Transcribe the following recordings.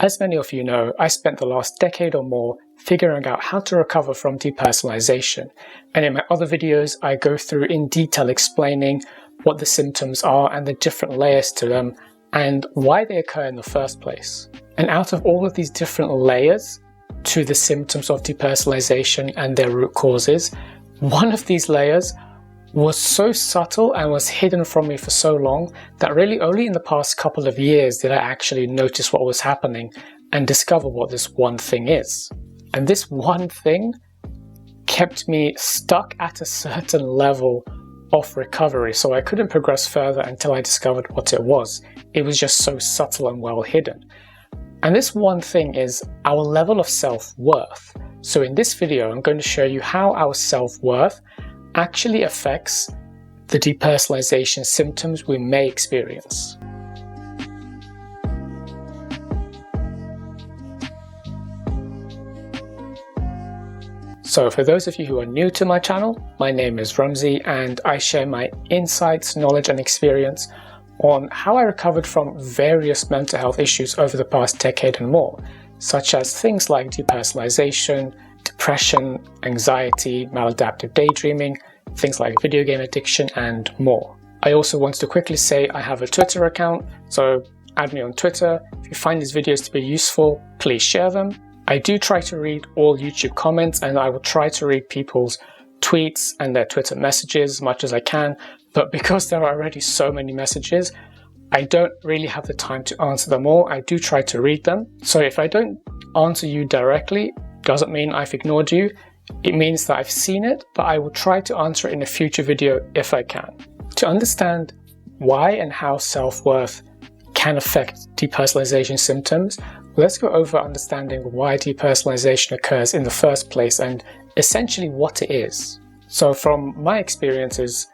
As many of you know, I spent the last decade or more figuring out how to recover from depersonalization, and in my other videos I go through in detail explaining what the symptoms are and the different layers to them and why they occur in the first place. And out of all of these different layers to the symptoms of depersonalization and their root causes, one of these layers was so subtle and was hidden from me for so long that really only in the past couple of years did I actually notice what was happening and discover what this one thing is. And this one thing kept me stuck at a certain level of recovery, so I couldn't progress further until I discovered what it was. It was just so subtle and well hidden. And this one thing is our level of self-worth. So in this video, I'm going to show you how our self-worth actually affects the depersonalization symptoms we may experience. So for those of you who are new to my channel, my name is Rumzi and I share my insights, knowledge and experience on how I recovered from various mental health issues over the past decade and more, such as things like depersonalization, depression, anxiety, maladaptive daydreaming, things like video game addiction and more. I also wanted to quickly say I have a Twitter account, so add me on Twitter. If you find these videos to be useful, please share them. I do try to read all YouTube comments and I will try to read people's tweets and their Twitter messages as much as I can, but because there are already so many messages, I don't really have the time to answer them all. I do try to read them. So if I don't answer you directly, doesn't mean I've ignored you. It means that I've seen it, but I will try to answer it in a future video if I can. To understand why and how self-worth can affect depersonalization symptoms, let's go over understanding why depersonalization occurs in the first place and essentially what it is. So from my experiences,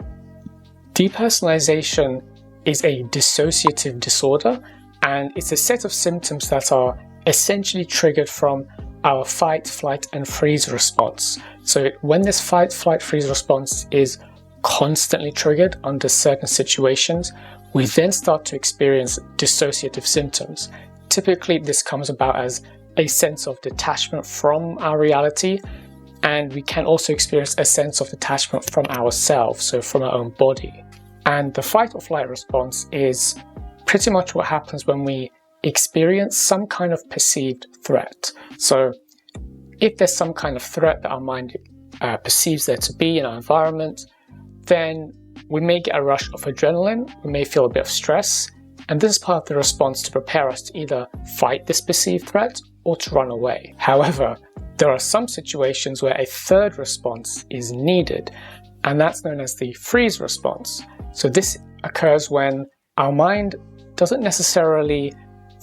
depersonalization is a dissociative disorder, and it's a set of symptoms that are essentially triggered from our fight, flight and freeze response. So when this fight, flight, freeze response is constantly triggered under certain situations, we then start to experience dissociative symptoms. Typically, this comes about as a sense of detachment from our reality, and we can also experience a sense of detachment from ourselves, so from our own body. And the fight or flight response is pretty much what happens when we experience some kind of perceived threat. So if there's some kind of threat that our mind perceives there to be in our environment, then we may get a rush of adrenaline, we may feel a bit of stress, and this is part of the response to prepare us to either fight this perceived threat or to run away. However, there are some situations where a third response is needed, and that's known as the freeze response. So this occurs when our mind doesn't necessarily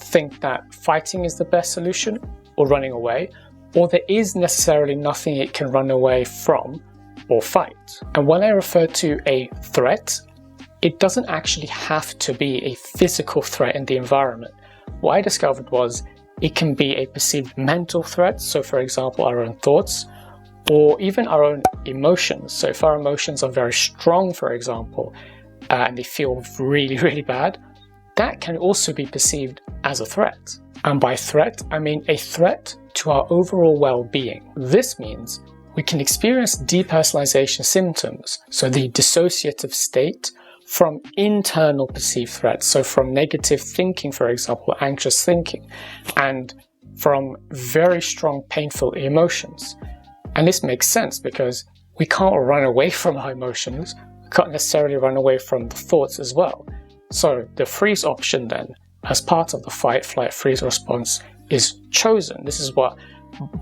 think that fighting is the best solution or running away, or there is necessarily nothing it can run away from or fight. And when I refer to a threat, it doesn't actually have to be a physical threat in the environment. What I discovered was it can be a perceived mental threat, so for example our own thoughts, or even our own emotions. So if our emotions are very strong, for example, and they feel really, really bad, that can also be perceived as a threat. And by threat, I mean a threat to our overall well-being. This means we can experience depersonalization symptoms, so the dissociative state, from internal perceived threats, so from negative thinking, for example, anxious thinking, and from very strong painful emotions. And this makes sense because we can't run away from our emotions, we can't necessarily run away from the thoughts as well. So the freeze option then, as part of the fight, flight, freeze response, is chosen. This is what,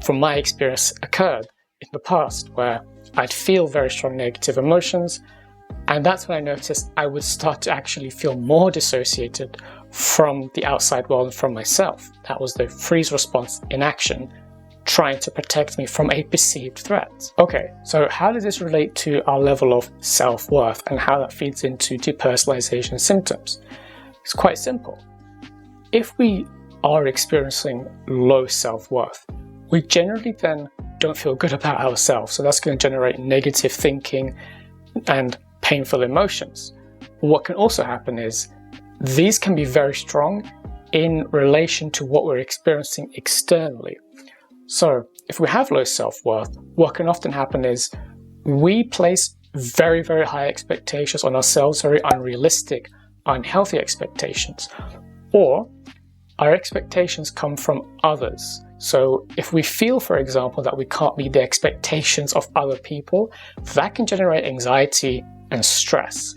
from my experience, occurred in the past, where I'd feel very strong negative emotions, and that's when I noticed I would start to actually feel more dissociated from the outside world and from myself. That was the freeze response in action, trying to protect me from a perceived threat. Okay, so how does this relate to our level of self-worth and how that feeds into depersonalization symptoms? It's quite simple. If we are experiencing low self-worth, we generally then don't feel good about ourselves, so that's going to generate negative thinking and painful emotions. What can also happen is these can be very strong in relation to what we're experiencing externally. So if we have low self-worth, what can often happen is we place very, very high expectations on ourselves, very unrealistic, unhealthy expectations, or our expectations come from others. So if we feel, for example, that we can't meet the expectations of other people, that can generate anxiety and stress.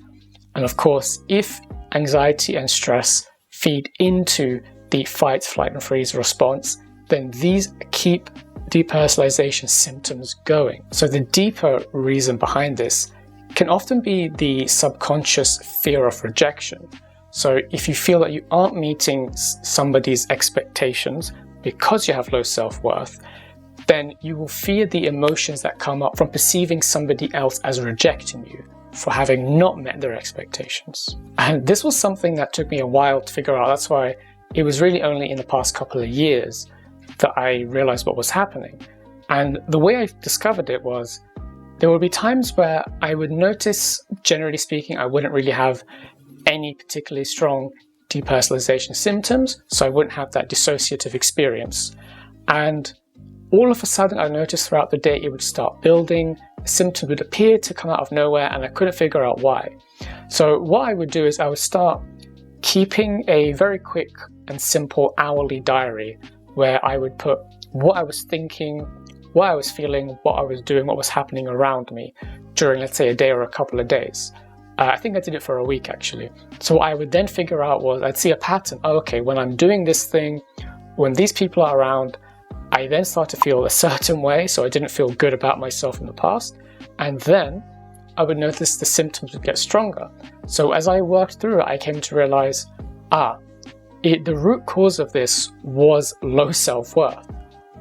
And of course, if anxiety and stress feed into the fight, flight, and freeze response, then these keep depersonalization symptoms going. So the deeper reason behind this can often be the subconscious fear of rejection. So if you feel that you aren't meeting somebody's expectations because you have low self-worth, then you will fear the emotions that come up from perceiving somebody else as rejecting you for having not met their expectations. And this was something that took me a while to figure out. That's why it was really only in the past couple of years that I realized what was happening. And the way I discovered it was there would be times where I would notice, generally speaking, I wouldn't really have any particularly strong depersonalization symptoms, so I wouldn't have that dissociative experience. And all of a sudden I noticed throughout the day it would start building, symptoms would appear to come out of nowhere, and I couldn't figure out why. So what I would do is I would start keeping a very quick and simple hourly diary where I would put what I was thinking, what I was feeling, what I was doing, what was happening around me during, let's say, a day or a couple of days. I think I did it for a week actually. So what I would then figure out was I'd see a pattern. Oh, okay, when I'm doing this thing, when these people are around, I then start to feel a certain way, so I didn't feel good about myself in the past. And then I would notice the symptoms would get stronger. So as I worked through it, I came to realize, the root cause of this was low self-worth.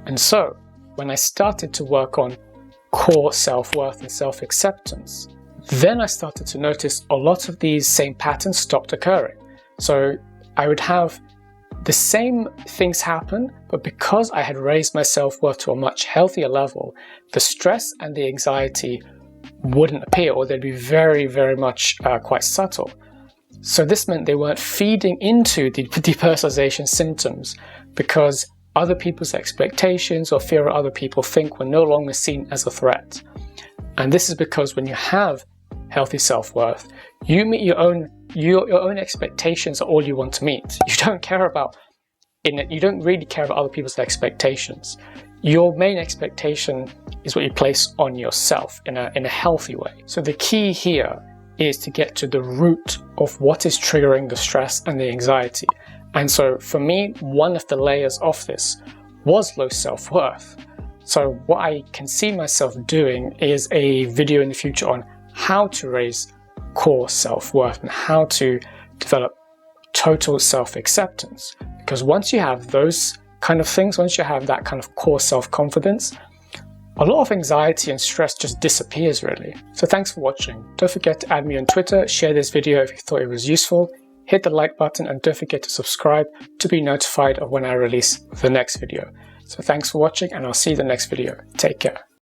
And so when I started to work on core self-worth and self-acceptance, then I started to notice a lot of these same patterns stopped occurring. So I would have the same things happen, but because I had raised my self-worth to a much healthier level, the stress and the anxiety wouldn't appear, or they'd be very, very much quite subtle. So this meant they weren't feeding into the depersonalization symptoms because other people's expectations or fear what other people think were no longer seen as a threat. And this is because when you have healthy self-worth, you meet your own expectations are all you want to meet. You don't care about you don't really care about other people's expectations. Your main expectation is what you place on yourself in a healthy way. So the key here is to get to the root of what is triggering the stress and the anxiety. And so for me, one of the layers of this was low self-worth. So what I can see myself doing is a video in the future on how to raise core self-worth and how to develop total self-acceptance. Because once you have those kind of things, once you have that kind of core self-confidence, a lot of anxiety and stress just disappears really. So thanks for watching. Don't forget to add me on Twitter, share this video if you thought it was useful, hit the like button, and don't forget to subscribe to be notified of when I release the next video. So thanks for watching, and I'll see you in the next video. Take care.